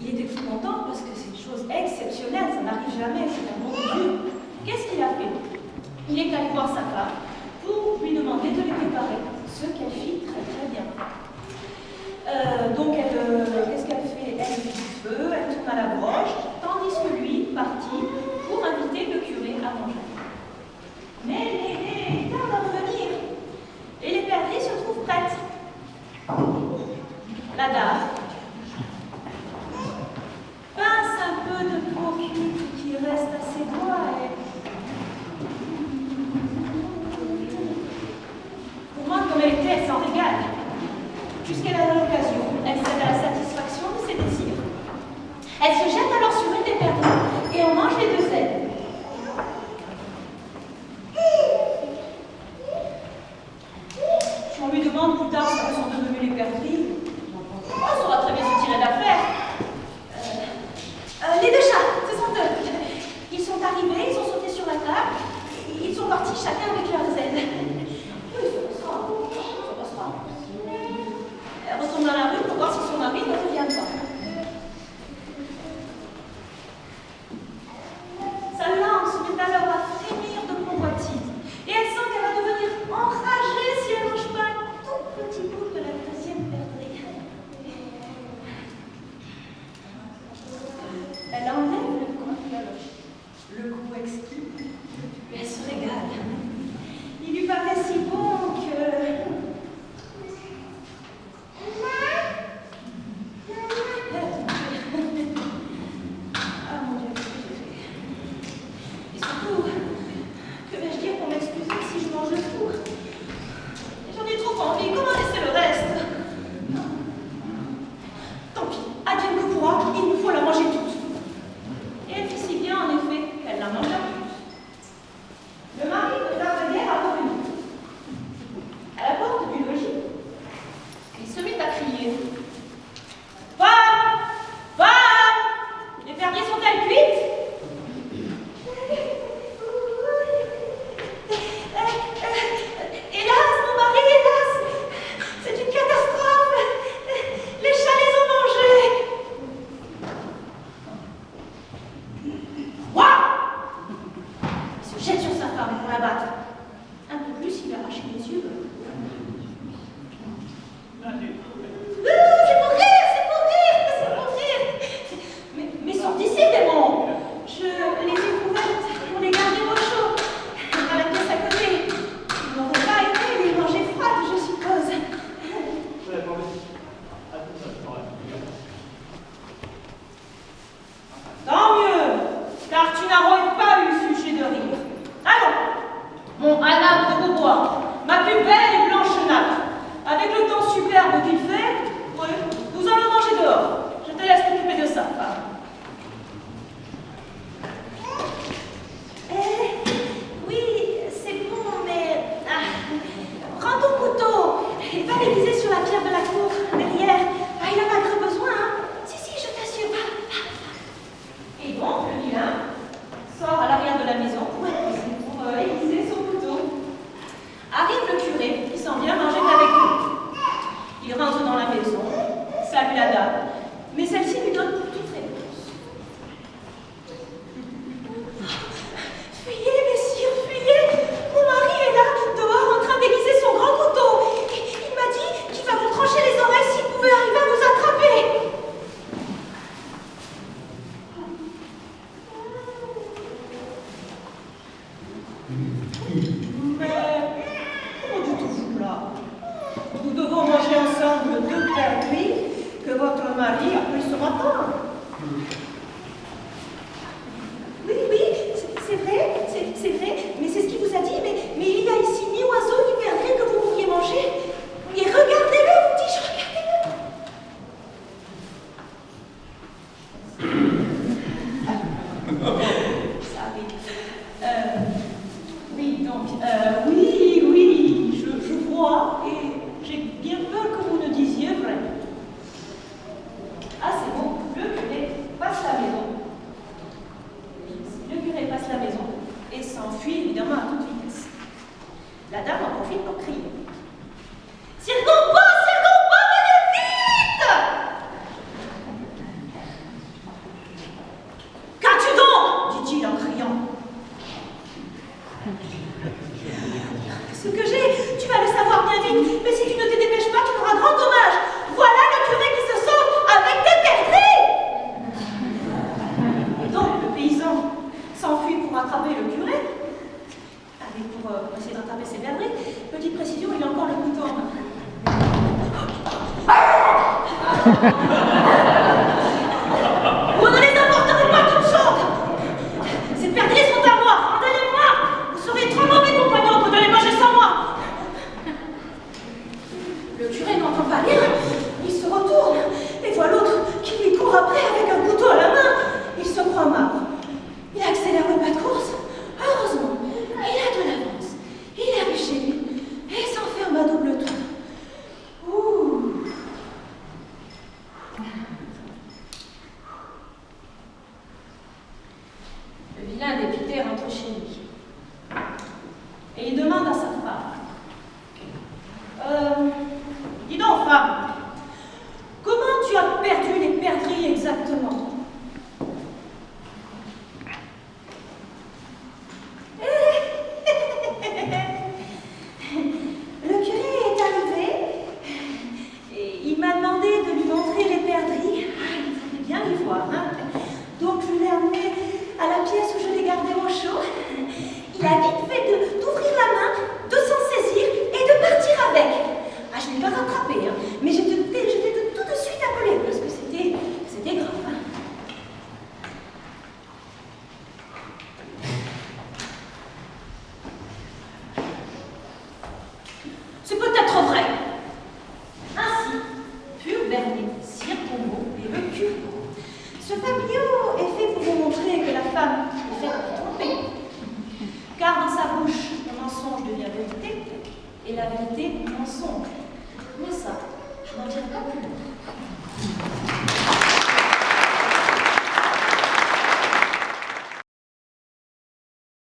Il était tout content parce que c'est une chose exceptionnelle, ça n'arrive jamais, c'est un bon Dieu. Qu'est-ce qu'il a fait? Il est allé voir sa femme pour lui demander de les préparer, ce qu'elle fit très très bien. Donc qu'est-ce qu'elle fait? Elle met du feu, elle tourne à la broche, tandis que lui partit pour inviter le curé à manger. Mais il tarde à revenir, et les perdrix se trouvent prêtes. La dame pince un peu de peau cuite qui reste à ses doigts et... Pour moi, comme elle était, elle s'en régale. Puisqu'elle a l'occasion, elle cède à la satisfaction de ses désirs. Elle se jette alors sur une des perdrix et en mange les deux ailes. Si on lui demande plus tard ce que sont devenus les perdrix, on saura très bien se tirer d'affaire. Les deux chats, ce sont eux. Ils sont arrivés, ils ont sauté sur la table, ils sont partis chacun avec leurs ailes. Oui, ça passera. Elle retourne dans la rue pour voir si son mari ne revient pas. Sa langue se met alors à frémir de convoitise, et elle sent qu'elle va devenir enragée si elle ne mange pas un tout petit bout de la deuxième perdrix. Elle enlève le coin de cloche, le goût exquis, et elle se régale. Il lui paraît si bon que... Ah mon Dieu, qu'est-ce que j'ai fait? Et surtout, que vais-je dire pour m'excuser si je mange le four? J'en ai trop envie, comment laisser le reste? Tant pis, advienne que pourra, il nous faut la manger toute. Et elle fit si bien, en effet, qu'elle la mangea toute. Le mari de la guerre a revenu. À la porte du logis, il se mit à crier. Femme! Femme! Les perdrix sont-elles cuites? Hélas, mon mari, hélas! C'est une catastrophe! Les chats les ont mangés! Quoi? Il se jette sur sa femme pour la battre. Un peu plus, il arrache les yeux. C'est pour rire, c'est pour rire, c'est pour rire. Mais sortissez, démons. Je les ai couvertes pour les garder au chaud, dans la pièce à côté. Ils n'auraient pas aimé les manger froides, je suppose. Tant mieux, car tu n'aurais pas eu sujet de rire. Allons, mon Anna de Beaubois, ma plus belle et blanche nappe. Avec le temps superbe qu'il fait, oui, nous allons manger dehors. Je te laisse t'occuper de ça, femme. Oui, c'est bon, mais... prends ton couteau et va l'aiguiser sur la pierre de la cour, derrière. Il en a très besoin, hein. Si, je t'assure. Et donc, le vilain sort à l'arrière de la maison pour aiguiser son couteau. Arrive le curé qui s'en vient manger avec eux. Il rentre dans la maison, salue la dame, mais celle-ci lui donne pour toute réponse. Fuyez, messire, fuyez! Mon mari est là, dehors, en train d'aiguiser son grand couteau. Il m'a dit qu'il va vous trancher les oreilles s'il pouvait arriver à vous attraper. Mais comment dites-vous là? Nous devons manger ensemble deux perdrix que votre mari a pris ce matin. Oui, c'est vrai, mais c'est ce qu'il vous a dit, mais il y a ici ni oiseau ni perdrix que vous pourriez manger. Et regardez-le, vous dis-je, regardez-le.